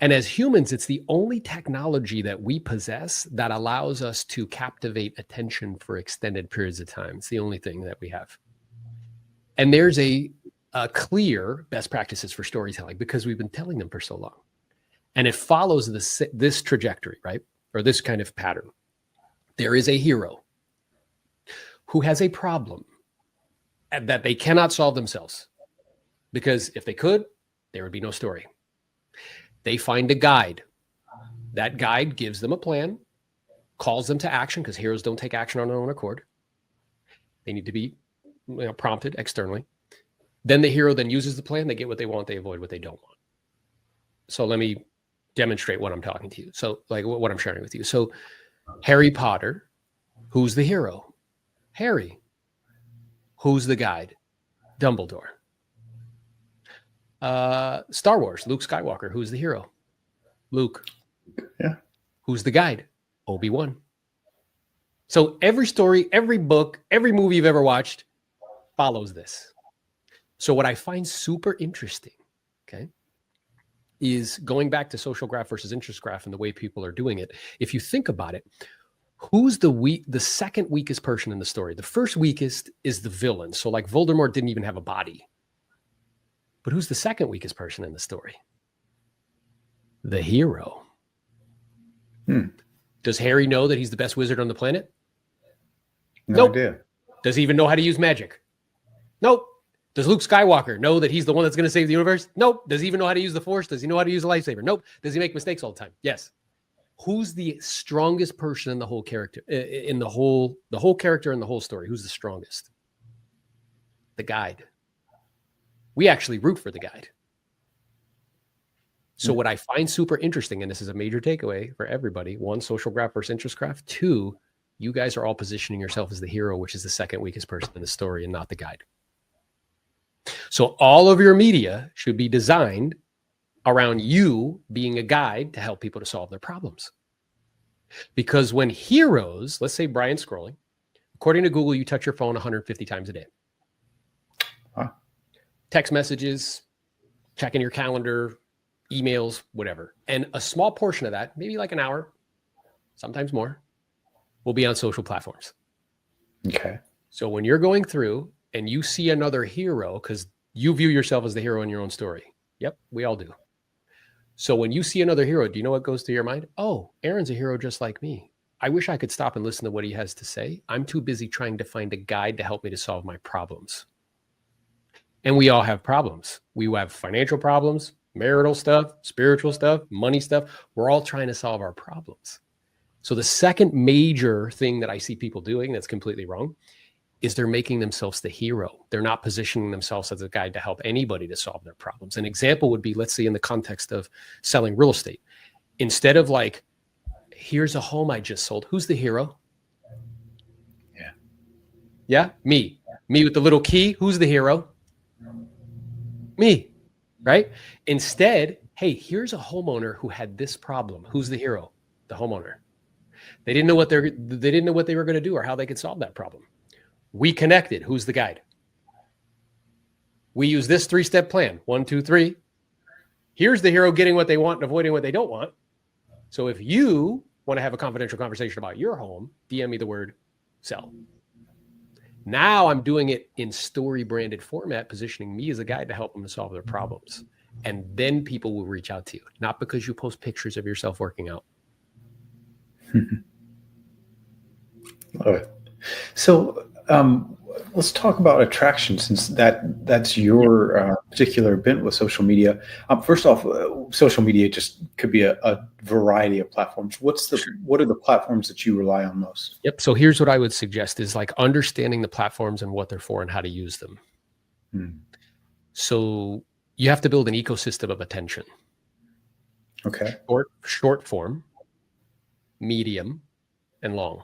And as humans, it's the only technology that we possess that allows us to captivate attention for extended periods of time. It's the only thing that we have. And there's a clear best practices for storytelling because we've been telling them for so long. And it follows this trajectory, right? Or this kind of pattern. There is a hero who has a problem that they cannot solve themselves. Because if they could, there would be no story. They find a guide That guide gives them a plan, calls them to action, because heroes don't take action on their own accord. They need to be prompted externally. Then the hero then uses the plan. They get what they want. They avoid what they don't want. So let me demonstrate what I'm talking to you. So like what I'm sharing with you. So Harry Potter, who's the hero? Harry. Who's the guide? Dumbledore. Star Wars, Luke Skywalker, who's the hero? Luke. Yeah. Who's the guide? Obi-Wan. So every story, every book, every movie you've ever watched follows this. So what I find super interesting, okay, is going back to social graph versus interest graph and the way people are doing it. If you think about it, who's the second weakest person in the story? The first weakest is the villain. So like Voldemort didn't even have a body. But who's the second weakest person in the story? The hero. Does Harry know that he's the best wizard on the planet? No idea. Does he even know how to use magic? Nope. Does Luke Skywalker know that he's the one that's going to save the universe? Nope. Does he even know how to use the Force? Does he know how to use a lightsaber? Nope. Does he make mistakes all the time? Yes. Who's the strongest person in the whole character, in the whole character and the whole story? Who's the strongest? The guide. We actually root for the guide. So what I find super interesting, and this is a major takeaway for everybody, one, social graph versus interest graph. Two, you guys are all positioning yourself as the hero, which is the second weakest person in the story and not the guide. So all of your media should be designed around you being a guide to help people to solve their problems. Because when heroes, let's say Brian's scrolling, according to Google, you touch your phone 150 times a day. Huh. Text messages, checking your calendar, emails, whatever. And a small portion of that, maybe like an hour, sometimes more, will be on social platforms. Okay. So when you're going through and you see another hero, because you view yourself as the hero in your own story. Yep, we all do. So when you see another hero, do you know what goes through your mind? Oh, Aaron's a hero just like me. I wish I could stop and listen to what he has to say. I'm too busy trying to find a guide to help me to solve my problems. And we all have problems. We have financial problems, marital stuff, spiritual stuff, money stuff. We're all trying to solve our problems. So the second major thing that I see people doing that's completely wrong is they're making themselves the hero. They're not positioning themselves as a guide to help anybody to solve their problems. An example would be, let's say in the context of selling real estate, instead of like, here's a home I just sold. Who's the hero? Yeah. Yeah, me. Me with the little key. Who's the hero? Me, right? Instead, hey, here's a homeowner who had this problem. Who's the hero? The homeowner. They didn't know what they were going to do or how they could solve that problem. We connected. Who's the guide? We use this 3-step plan. 1, 2, 3. Here's the hero getting what they want and avoiding what they don't want. So if you want to have a confidential conversation about your home, DM me the word sell. Now I'm doing it in story branded format, positioning me as a guide to help them to solve their problems. And then people will reach out to you, not because you post pictures of yourself working out. Love it. So let's talk about attraction, since that's your particular bent with social media. First off, social media just could be a variety of platforms. What are the platforms that you rely on most? Yep. So here's what I would suggest is like understanding the platforms and what they're for and how to use them. So you have to build an ecosystem of attention. Okay. Short form, medium, and long.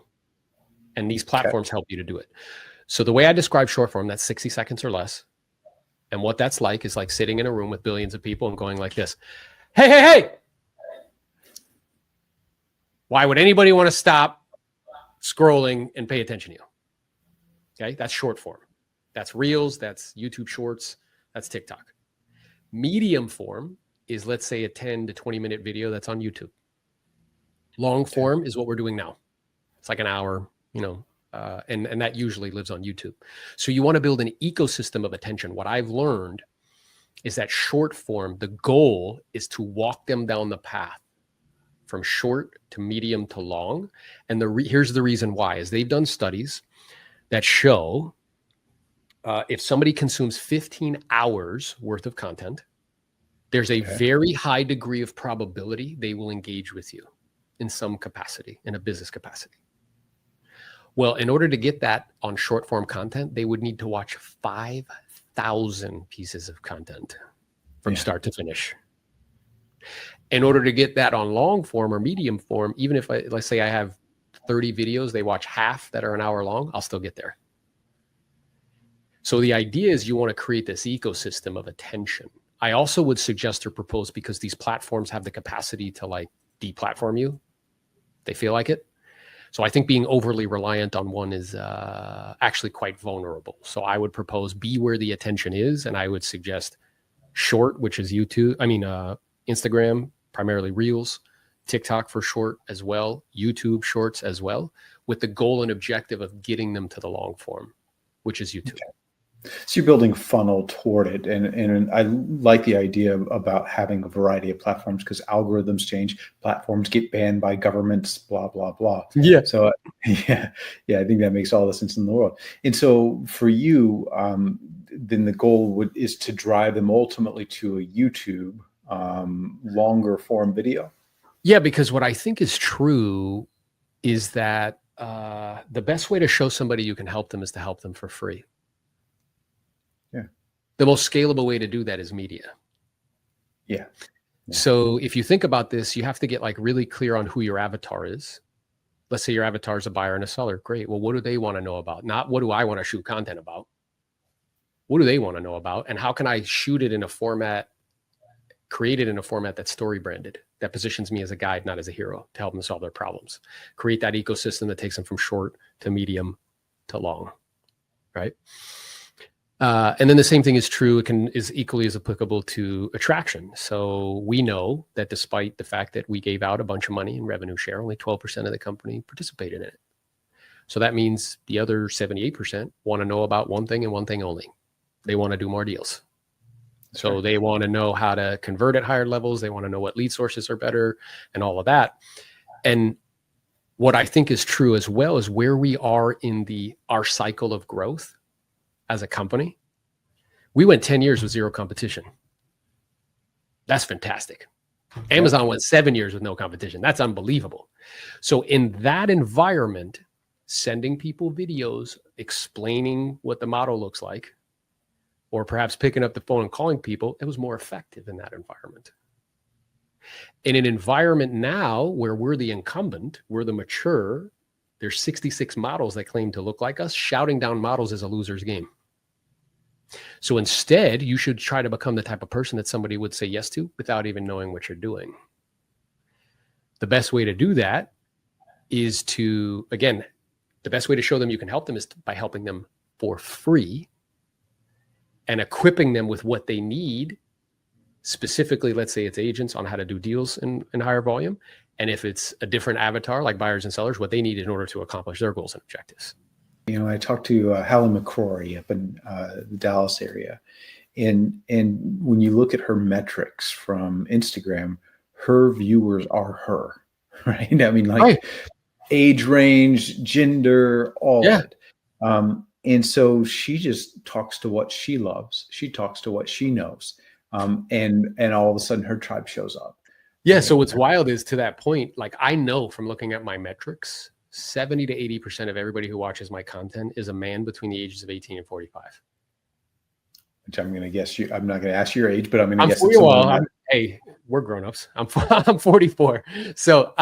And these platforms help you to do it. So the way I describe short form, that's 60 seconds or less. And what that's like is like sitting in a room with billions of people and going like this. Hey, hey, hey. Why would anybody want to stop scrolling and pay attention to you? Okay, that's short form. That's Reels, that's YouTube Shorts, that's TikTok. Medium form is, let's say, a 10 to 20 minute video that's on YouTube. Long form is what we're doing now. It's like an hour, and that usually lives on YouTube. So you want to build an ecosystem of attention. What I've learned is that short form, the goal is to walk them down the path from short to medium to long. And here's the reason why, is they've done studies that show if somebody consumes 15 hours worth of content, there's a very high degree of probability they will engage with you. in some capacity, in a business capacity. Well, in order to get that on short form content, they would need to watch 5,000 pieces of content from start to finish. In order to get that on long form or medium form, even if let's say I have 30 videos, they watch half that are an hour long, I'll still get there. So the idea is you want to create this ecosystem of attention. I also would suggest or propose, because these platforms have the capacity to like deplatform you. They feel like it. So I think being overly reliant on one is actually quite vulnerable. So I would propose be where the attention is. And I would suggest short, which is Instagram, primarily Reels, TikTok for short as well, YouTube Shorts as well, with the goal and objective of getting them to the long form, which is YouTube. Okay. So you're building funnel toward it. And I like the idea about having a variety of platforms, because algorithms change, platforms get banned by governments, blah, blah, blah. Yeah. So I think that makes all the sense in the world. And so for you, then the goal is to drive them ultimately to a YouTube longer form video. Yeah, because what I think is true is that the best way to show somebody you can help them is to help them for free. Yeah. The most scalable way to do that is media. Yeah. So if you think about this, you have to get like really clear on who your avatar is. Let's say your avatar is a buyer and a seller. Great. Well, what do they want to know about? Not what do I want to shoot content about? What do they want to know about? And how can I shoot it in a format, create it in a format that's story branded, that positions me as a guide, not as a hero, to help them solve their problems. Create that ecosystem that takes them from short to medium to long, right? And then the same thing is true. Is equally as applicable to attraction. So we know that despite the fact that we gave out a bunch of money in revenue share, only 12% of the company participated in it. So that means the other 78% want to know about one thing and one thing only. They want to do more deals. So they want to know how to convert at higher levels. They want to know what lead sources are better and all of that. And what I think is true as well is where we are in our cycle of growth as a company. We went 10 years with zero competition. That's fantastic. Amazon went 7 years with no competition. That's unbelievable. So in that environment, sending people videos explaining what the model looks like, or perhaps picking up the phone and calling people, it was more effective in that environment. In an environment now where we're the incumbent, we're the mature, there's 66 models that claim to look like us, shouting down models is a loser's game. So instead, you should try to become the type of person that somebody would say yes to without even knowing what you're doing. The best way to do that is the best way to show them you can help them is by helping them for free and equipping them with what they need. Specifically, let's say it's agents on how to do deals in higher volume. And if it's a different avatar, like buyers and sellers, what they need in order to accomplish their goals and objectives. You know, I talked to Hallie McCrory up in the Dallas area. And when you look at her metrics from Instagram, her viewers are her, right? I mean, like age range, gender, all of it. And so she just talks to what she loves. She talks to what she knows. And all of a sudden her tribe shows up. Yeah. So what's wild is, to that point, like I know from looking at my metrics, 70 to 80% of everybody who watches my content is a man between the ages of 18 and 45. Which I'm going to guess you. I'm not going to ask your age, but I'm going to guess. Hey, we're grown-ups. I'm 44. So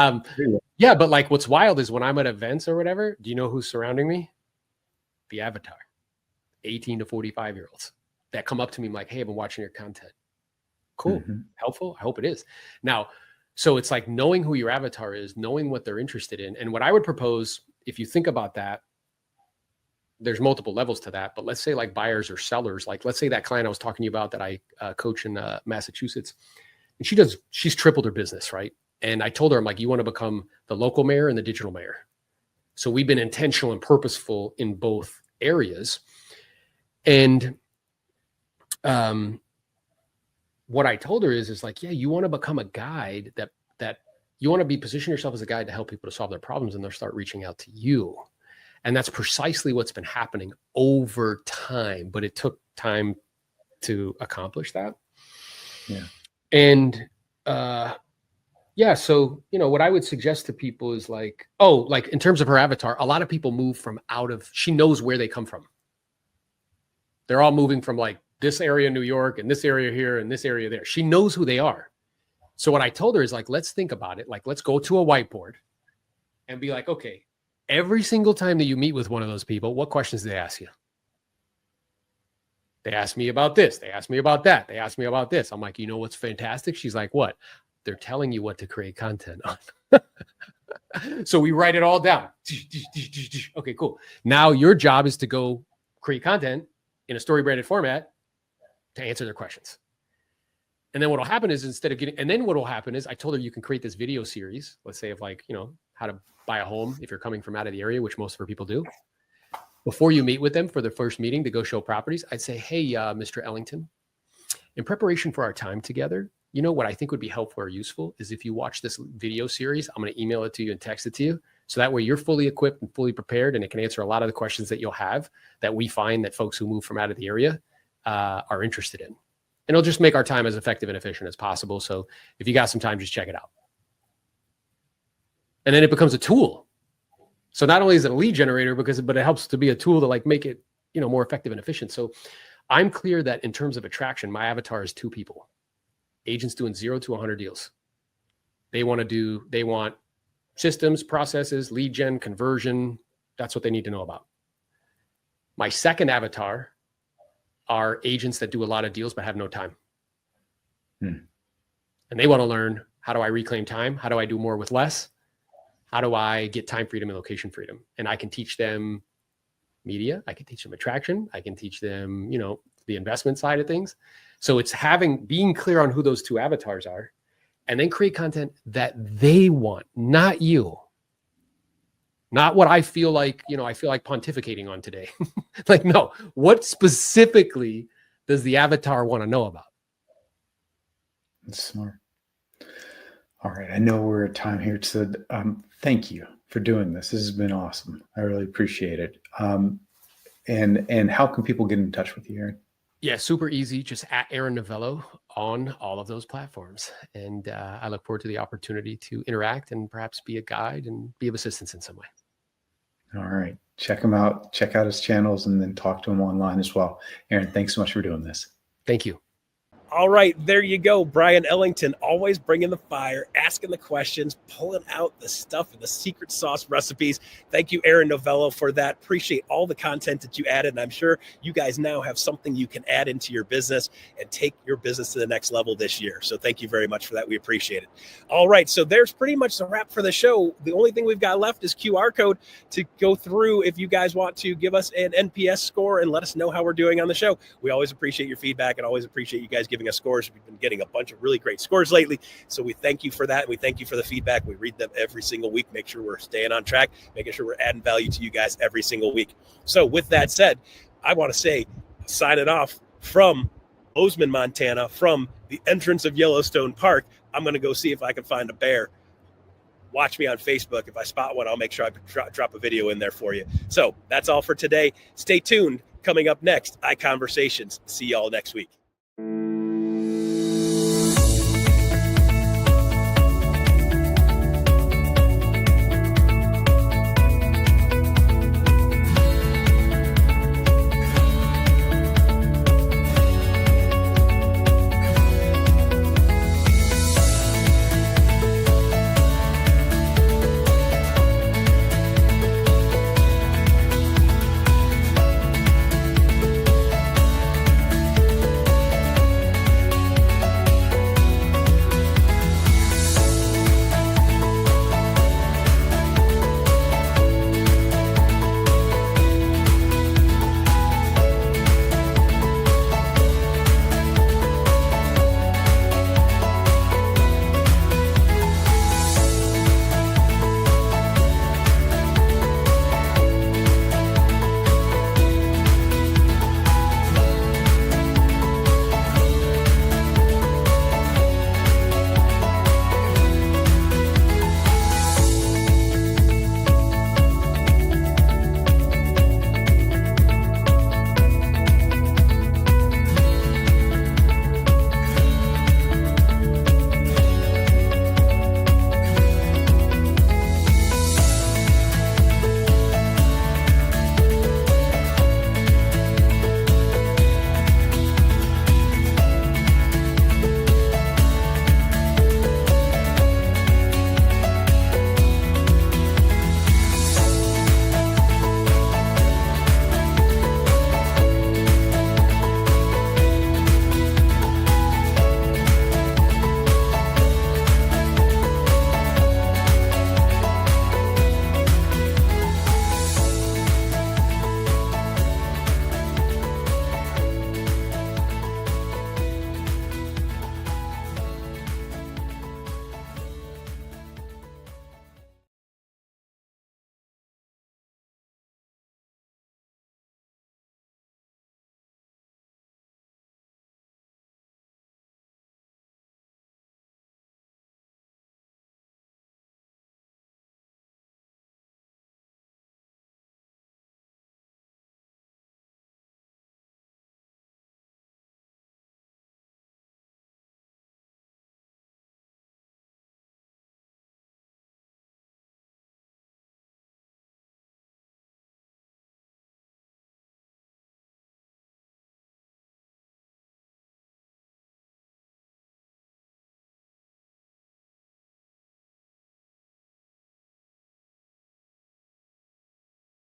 yeah, but like what's wild is when I'm at events or whatever, do you know who's surrounding me? The avatar, 18 to 45-year-olds that come up to me like, hey, I've been watching your content. Cool. Mm-hmm. Helpful? I hope it is. Now, so it's like knowing who your avatar is, knowing what they're interested in. And what I would propose, if you think about that, there's multiple levels to that. But let's say like buyers or sellers, like let's say that client I was talking to you about that I coach in Massachusetts, and she's tripled her business, right? And I told her, I'm like, you want to become the local mayor and the digital mayor. So we've been intentional and purposeful in both areas. And what I told her is like, yeah, you want to become a guide that you want to position yourself as a guide to help people to solve their problems, and they'll start reaching out to you. And that's precisely what's been happening over time, but it took time to accomplish that. Yeah. And Yeah. So, what I would suggest to people is like in terms of her avatar, a lot of people move from she knows where they come from. They're all moving from like this area in New York and this area here and this area there. She knows who they are. So what I told her is like, let's think about it. Like, let's go to a whiteboard and be like, okay, every single time that you meet with one of those people, what questions do they ask you? They ask me about this. They ask me about that. They ask me about this. I'm like, you know what's fantastic? She's like, what? They're telling you what to create content on. So we write it all down. Okay, cool. Now your job is to go create content in a story branded format to answer their questions. And then what will happen is I told her you can create this video series, let's say of like, how to buy a home if you're coming from out of the area, which most of our people do. Before you meet with them for the first meeting to go show properties, I'd say, hey, Mr. Ellington, in preparation for our time together, what I think would be helpful or useful is if you watch this video series, I'm going to email it to you and text it to you. So that way you're fully equipped and fully prepared, and it can answer a lot of the questions that you'll have that we find that folks who move from out of the area are interested in. And it'll just make our time as effective and efficient as possible. So if you got some time, just check it out. And then it becomes a tool. So not only is it a lead generator, but it helps to be a tool to like make it, more effective and efficient. So I'm clear that in terms of attraction, my avatar is 2 people. Agents doing 0 to 100 deals. They want systems, processes, lead gen, conversion. That's what they need to know about. My second avatar are agents that do a lot of deals but have no time. And they want to learn, how do I reclaim time? How do I do more with less? How do I get time freedom and location freedom? And I can teach them media. I can teach them attraction. I can teach them, the investment side of things. So it's being clear on who those 2 avatars are, and then create content that they want, not you. Not what I feel like, I feel like pontificating on today. Like, no, what specifically does the avatar want to know about? That's smart. All right. I know we're at time here. So thank you for doing this. This has been awesome. I really appreciate it. And how can people get in touch with you, Aaron? Yeah, super easy. Just at Aaron Novello on all of those platforms. And I look forward to the opportunity to interact and perhaps be a guide and be of assistance in some way. All right. Check him out. Check out his channels and then talk to him online as well. Aaron, thanks so much for doing this. Thank you. All right, there you go. Brian Ellington, always bringing the fire, asking the questions, pulling out the stuff and the secret sauce recipes. Thank you, Aaron Novello, for that. Appreciate all the content that you added. And I'm sure you guys now have something you can add into your business and take your business to the next level this year. So thank you very much for that. We appreciate it. All right, so there's pretty much the wrap for the show. The only thing we've got left is QR code to go through if you guys want to give us an NPS score and let us know how we're doing on the show. We always appreciate your feedback and always appreciate you guys giving us scores. We've been getting a bunch of really great scores lately. So we thank you for that. We thank you for the feedback. We read them every single week. Make sure we're staying on track, making sure we're adding value to you guys every single week. So with that said, I want to say, signing off from Bozeman, Montana, from the entrance of Yellowstone Park. I'm going to go see if I can find a bear. Watch me on Facebook. If I spot one, I'll make sure I drop a video in there for you. So that's all for today. Stay tuned. Coming up next, iConversations. See y'all next week.